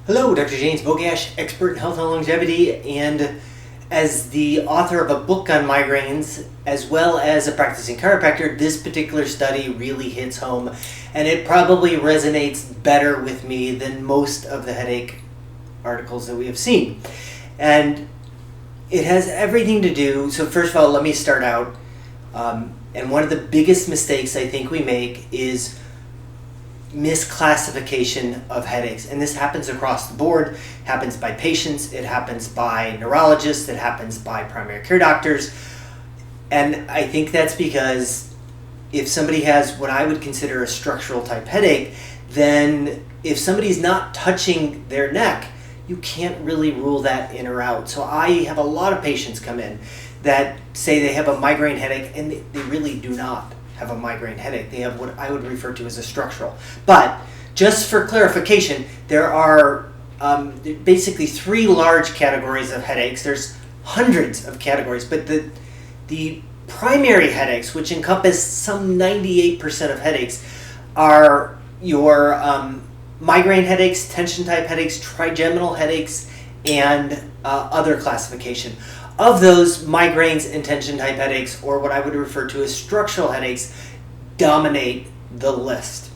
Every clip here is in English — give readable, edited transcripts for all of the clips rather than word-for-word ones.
Hello, Dr. James Bogash, expert in health and longevity, and as the author of a book on migraines, as well as a practicing chiropractor, this particular study really hits home, and it probably resonates better with me than most of the headache articles that we have seen. And it has everything to do, so first of all, let me start out, and one of the biggest mistakes I think we make is misclassification of headaches, and this happens across the board. Happens by patients, it happens by neurologists, it happens by primary care doctors, and I think that's because if somebody has what I would consider a structural type headache, then if somebody's not touching their neck, you can't really rule that in or out. So I have a lot of patients come in that say they have a migraine headache, and they really do not have a migraine headache. They have what I would refer to as a structural. But just for clarification, there are basically three large categories of headaches. There's hundreds of categories, but the primary headaches, which encompass some 98% of headaches, are your migraine headaches, tension type headaches, trigeminal headaches, and other classification. Of those, migraines and tension type headaches, or what I would refer to as structural headaches, dominate the list.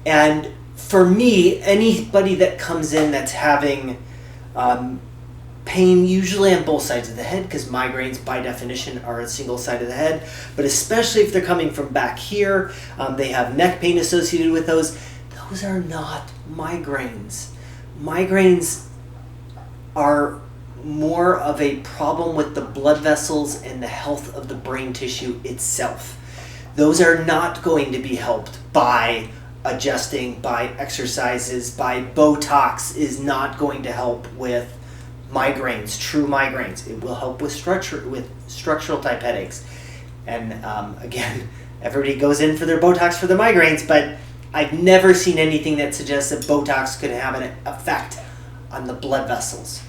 And for me, anybody that comes in that's having pain, usually on both sides of the head, because migraines by definition are a single side of the head, but especially if they're coming from back here, they have neck pain associated with those are not migraines. Migraines are more of a problem with the blood vessels and the health of the brain tissue itself. Those are not going to be helped by adjusting, by exercises, by Botox is not going to help with migraines, true migraines. It will help with structural type headaches. And again, everybody goes in for their Botox for the migraines, but I've never seen anything that suggests that Botox could have an effect on the blood vessels.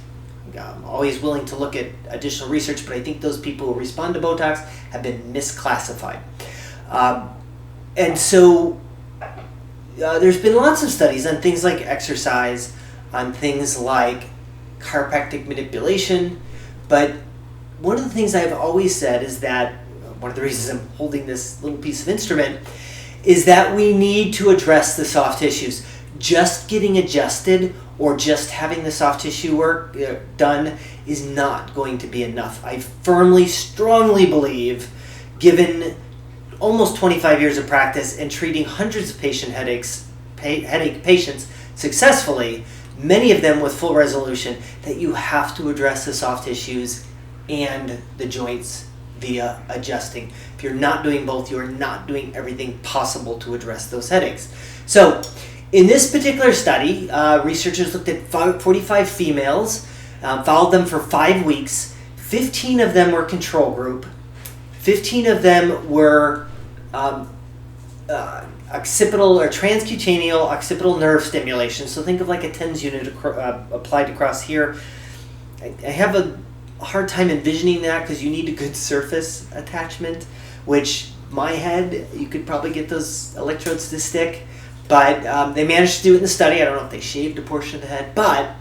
I'm always willing to look at additional research, but I think those people who respond to Botox have been misclassified. And so there's been lots of studies on things like exercise, on things like chiropractic manipulation, but one of the things I've always said is that, one of the reasons I'm holding this little piece of instrument, is that we need to address the soft tissues. Just getting adjusted or just having the soft tissue work done is not going to be enough. I firmly, strongly believe, given almost 25 years of practice and treating hundreds of headache patients successfully, many of them with full resolution, that you have to address the soft tissues and the joints via adjusting. If you're not doing both, you're not doing everything possible to address those headaches. So, in this particular study, researchers looked at 45 females, followed them for 5 weeks. 15 of them were control group. 15 of them were occipital or transcutaneal occipital nerve stimulation. So think of like a TENS unit applied across here. I have a hard time envisioning that because you need a good surface attachment, which my head, you could probably get those electrodes to stick. But they managed to do it in the study. I don't know if they shaved a portion of the head, but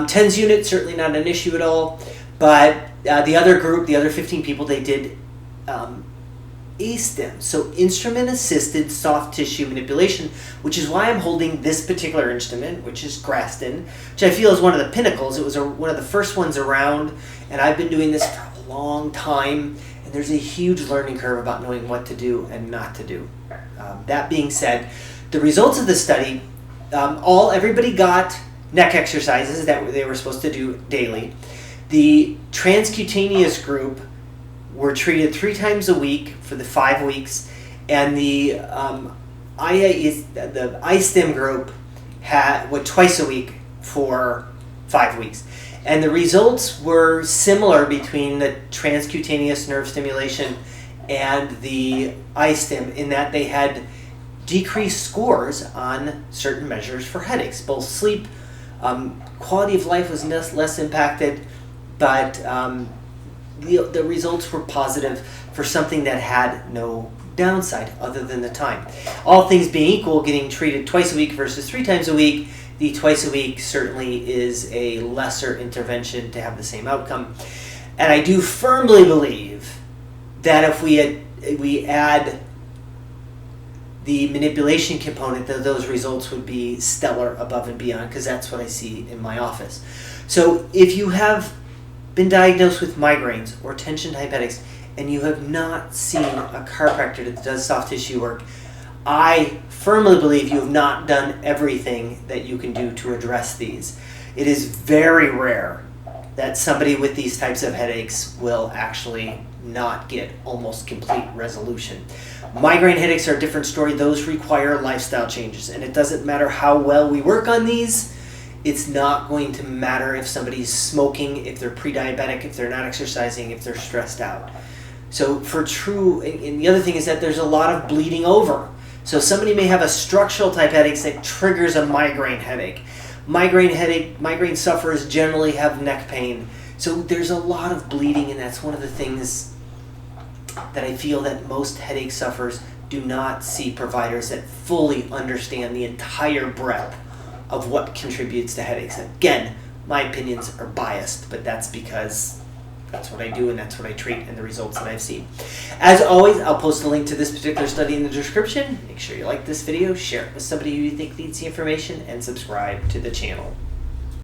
TENS unit, certainly not an issue at all. But the other group, the other 15 people, they did ASTIM, so instrument-assisted soft tissue manipulation, which is why I'm holding this particular instrument, which is Graston, which I feel is one of the pinnacles. It was one of the first ones around, and I've been doing this for a long time, and there's a huge learning curve about knowing what to do and not to do. That being said, the results of the study, everybody got neck exercises that they were supposed to do daily. The transcutaneous group were treated 3 times a week for the 5 weeks, and the iStim group went twice a week for 5 weeks. And the results were similar between the transcutaneous nerve stimulation and the iStim in that they had decreased scores on certain measures for headaches. Both sleep, quality of life was less impacted, but the results were positive for something that had no downside other than the time. All things being equal, getting treated twice a week versus 3 times a week The twice a week certainly is a lesser intervention to have the same outcome. And I do firmly believe that if we add the manipulation component, that those results would be stellar above and beyond, because that's what I see in my office. So if you have been diagnosed with migraines or tension type headaches and you have not seen a chiropractor that does soft tissue work, I firmly believe you have not done everything that you can do to address these. It is very rare that somebody with these types of headaches will actually not get almost complete resolution. Migraine headaches are a different story. Those require lifestyle changes, and it doesn't matter how well we work on these. It's not going to matter if somebody's smoking, if they're pre-diabetic, if they're not exercising, if they're stressed out. So and the other thing is that there's a lot of bleeding over. So somebody may have a structural type headache that triggers a migraine headache. Migraine sufferers generally have neck pain. So there's a lot of bleeding, and that's one of the things that I feel that most headache sufferers do not see providers that fully understand the entire breadth of what contributes to headaches. Again, my opinions are biased, but that's because that's what I do and that's what I treat and the results that I've seen. As always, I'll post a link to this particular study in the description. Make sure you like this video, share it with somebody who you think needs the information, and subscribe to the channel.